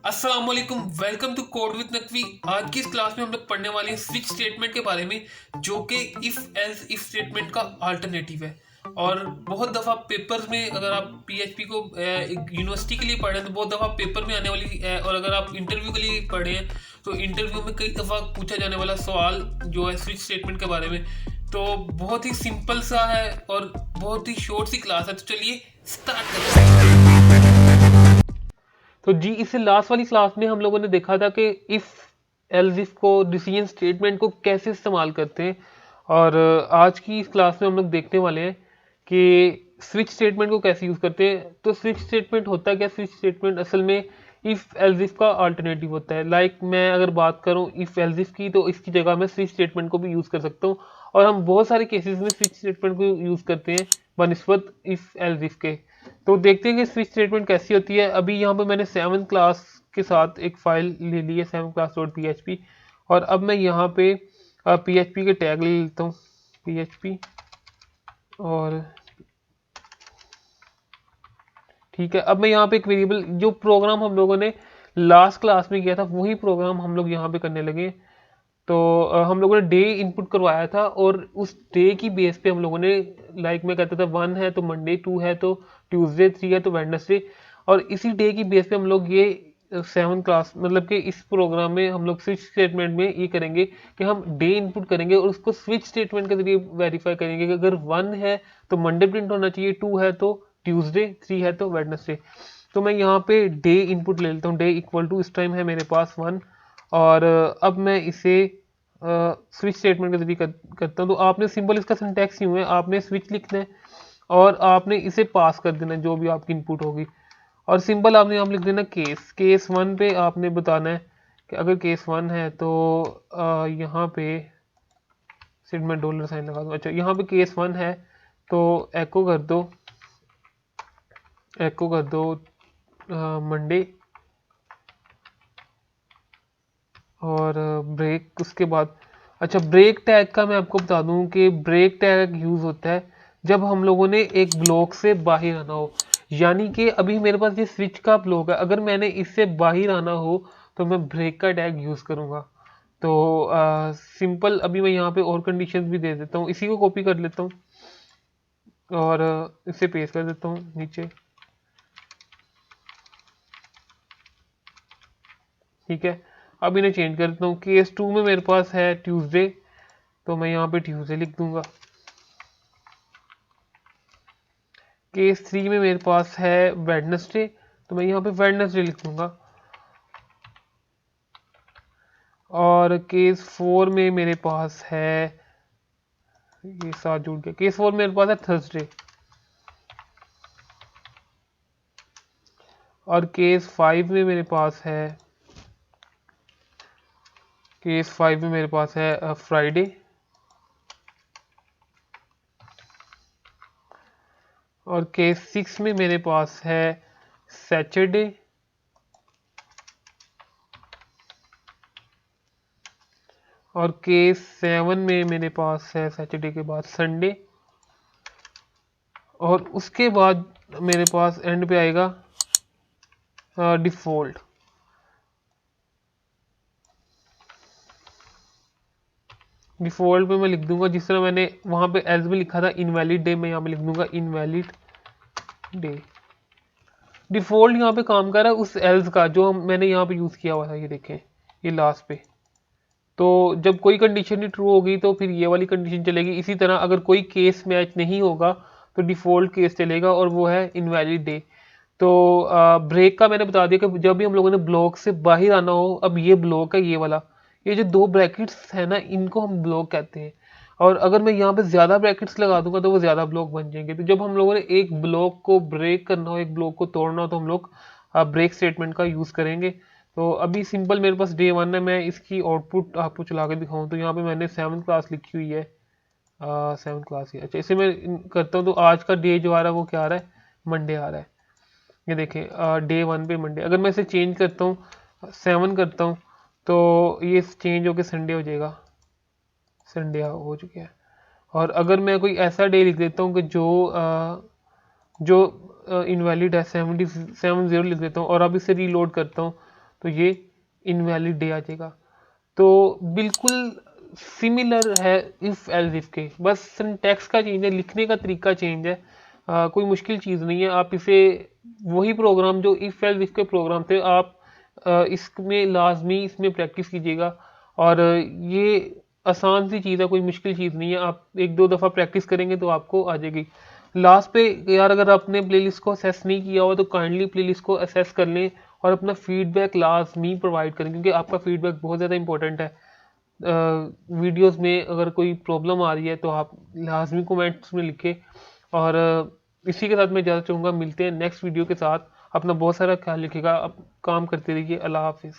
अस्सलाम वालेकुम, welcome to code with Naqvi. आज की इस क्लास में हम लोग पढ़ने वाले हैं स्विच स्टेटमेंट के बारे में, जो कि इफ एल्स इफ स्टेटमेंट का अल्टरनेटिव है। और बहुत दफ़ा पेपर्स में अगर आप पीएचपी को यूनिवर्सिटी के लिए पढ़े हैं तो बहुत दफ़ा पेपर में आने वाली है, और अगर आप इंटरव्यू के लिए पढ़े हैं तो इंटरव्यू में कई दफ़ा पूछा जाने वाला सवाल जो है स्विच स्टेटमेंट के बारे में। तो बहुत ही सिंपल सा है और बहुत ही शॉर्ट सी क्लास है, तो चलिए स्टार्ट करते हैं। तो जी, इससे लास्ट वाली क्लास में हम लोगों ने देखा था कि इफ एल्स इफ को डिसीजन स्टेटमेंट को कैसे इस्तेमाल करते हैं। और आज की इस क्लास में हम लोग देखने वाले हैं कि स्विच स्टेटमेंट को कैसे यूज़ करते हैं। तो स्विच स्टेटमेंट होता है क्या? स्विच स्टेटमेंट असल में इफ एल्स इफ का अल्टरनेटिव होता है। मैं अगर बात करूं इफ एल्स इफ की, तो इसकी जगह मैं स्विच स्टेटमेंट को भी यूज़ कर सकता हूं। और हम बहुत सारे केसेस में स्विच स्टेटमेंट को यूज़ करते हैं बनिस्बत इफ एल्स इफ के। तो देखते हैं कि स्विच स्टेटमेंट कैसी होती है। अभी यहाँ पे मैंने 7 क्लास के साथ एक फाइल ले ली है, 7 class dot P H P. और अब मैं यहाँ पे पी एच पी के टैग ले लेता हूँ, पी एच पी। और ठीक है, अब मैं यहाँ पे एक वेरिएबल, जो प्रोग्राम हम लोगों ने लास्ट क्लास में किया था वही प्रोग्राम हम लोग यहाँ पे करने लगे। तो हम लोगों ने डे इनपुट करवाया था, और उस डे की बेस पे हम लोगों ने, मैं कहता था 1 है तो मंडे, 2 है तो ट्यूसडे, 3 है तो वेडनेसडे। और इसी डे की बेस पे हम लोग ये 7 क्लास, मतलब कि इस प्रोग्राम में हम लोग स्विच स्टेटमेंट में ये करेंगे कि हम डे इनपुट करेंगे और उसको स्विच स्टेटमेंट के जरिए वेरीफाई करेंगे कि अगर 1 है तो मंडे प्रिंट होना चाहिए, 2 है तो ट्यूसडे, 3 है तो वेडनेसडे। तो मैं यहाँ पे डे इनपुट ले लेता हूँ, डे इक्वल टू, इस टाइम है मेरे पास 1। और अब मैं इसे स्विच स्टेटमेंट के जरिए करता हूँ। तो आपने सिंपल, इसका सिंटैक्स यूँ है, आपने स्विच लिखना है और आपने इसे पास कर देना है जो भी आपकी इनपुट होगी। और सिंपल आपने यहाँ लिख देना केस 1 पे आपने बताना है कि अगर केस 1 है तो यहाँ पे सिर्फ मैं डॉलर साइन लगा दूँ। अच्छा, यहाँ पे केस 1 है तो एको कर दो, एको कर दो मंडे, और ब्रेक उसके बाद। अच्छा, ब्रेक टैग का मैं आपको बता दूं कि ब्रेक टैग यूज़ होता है जब हम लोगों ने एक ब्लॉक से बाहर आना हो। यानी कि अभी मेरे पास ये स्विच का ब्लॉक है, अगर मैंने इससे बाहर आना हो तो मैं ब्रेक का टैग यूज़ करूँगा। तो सिंपल, अभी मैं यहाँ पे और कंडीशन भी दे देता हूँ, इसी को कॉपी कर लेता हूँ और इसे पेस्ट कर देता हूँ नीचे। ठीक है, अब इन्हें चेंज कर देता हूँ। केस 2 में मेरे पास है ट्यूसडे, तो मैं यहाँ पे ट्यूसडे लिख दूंगा। केस 3 में मेरे पास है वेडनेसडे, तो मैं यहाँ पे वेडनेसडे लिख दूंगा। और केस 4 में मेरे पास है, ये साथ जुड़ गया, केस 4 में मेरे पास है थर्सडे। और केस 5 में मेरे पास है, केस 5 में मेरे पास है फ्राइडे। और केस 6 में मेरे पास है सैटरडे। और केस 7 में मेरे पास है सैटरडे के बाद संडे। और उसके बाद मेरे पास एंड पे आएगा डिफ़ॉल्ट। डिफ़ॉल्ट पे मैं लिख दूंगा जिस तरह मैंने वहाँ पे एल्स में लिखा था इनवैलिड डे, मैं यहाँ पे लिख दूंगा इनवैलिड डे। डिफ़ॉल्ट यहाँ पे काम कर रहा है उस एल्स का जो मैंने यहाँ पे यूज़ किया हुआ था, ये देखें, ये लास्ट पे। तो जब कोई कंडीशन ही ट्रू होगी तो फिर ये वाली कंडीशन चलेगी। इसी तरह अगर कोई केस मैच नहीं होगा तो डिफ़ॉल्ट केस चलेगा, और वो है इनवैलिड डे। तो ब्रेक का मैंने बता दिया कि जब भी हम लोगों ने ब्लॉक से बाहर आना हो, अब ये ब्लॉक है, ये वाला, ये जो 2 ब्रैकेट्स है ना, इनको हम ब्लॉक कहते हैं। और अगर मैं यहाँ पे ज़्यादा ब्रैकेट्स लगा दूंगा तो वो ज़्यादा ब्लॉक बन जाएंगे। तो जब हम लोगों ने एक ब्लॉक को ब्रेक करना हो, एक ब्लॉक को तोड़ना हो, तो हम लोग ब्रेक स्टेटमेंट का यूज़ करेंगे। तो अभी सिंपल मेरे पास डे 1 है, मैं इसकी आउटपुट आपको चला के दिखाऊँ तो यहाँ पे मैंने 7 क्लास लिखी हुई है, 7 क्लास ही। अच्छा, इसे मैं करता हूँ तो आज का डे जो आ रहा है वो क्या आ रहा है, मंडे आ रहा है। ये देखें, डे 1 पे मंडे, अगर मैं इसे चेंज करता हूँ 7 करता हूँ तो ये चेंज होकर संडे हो जाएगा, संडे हो चुका है। और अगर मैं कोई ऐसा डे लिख देता हूँ कि जो इनवैलिड है, 70 लिख देता हूँ और अब इसे रीलोड करता हूँ तो ये इनवैलिड डे आ जाएगा। तो बिल्कुल सिमिलर है इफ़ एल्स इफ के, बस सिंटैक्स का चेंज है, लिखने का तरीका चेंज है। कोई मुश्किल चीज़ नहीं है। आप इसे वही प्रोग्राम जो इफ़ एल्स इफ के प्रोग्राम थे आप इसमें लाजमी इसमें प्रैक्टिस कीजिएगा। और ये आसान सी चीज़ है, कोई मुश्किल चीज़ नहीं है। आप एक दो दफ़ा प्रैक्टिस करेंगे तो आपको आ जाएगी। लास्ट पे यार, अगर आपने प्लेलिस्ट को असेस नहीं किया हो तो काइंडली प्लेलिस्ट को असेस कर लें और अपना फीडबैक लाजमी प्रोवाइड करें, क्योंकि आपका फीडबैक बहुत ज़्यादा इंपॉर्टेंट है। वीडियोस में अगर कोई प्रॉब्लम आ रही है तो आप लाजमी कमेंट्स में लिखें। और इसी के साथ मैं ज़्यादा चाहूँगा, मिलते हैं नेक्स्ट वीडियो के साथ। अपना बहुत सारा ख्याल रखिएगा, आप काम करते रहिए। अल्लाह हाफिज़।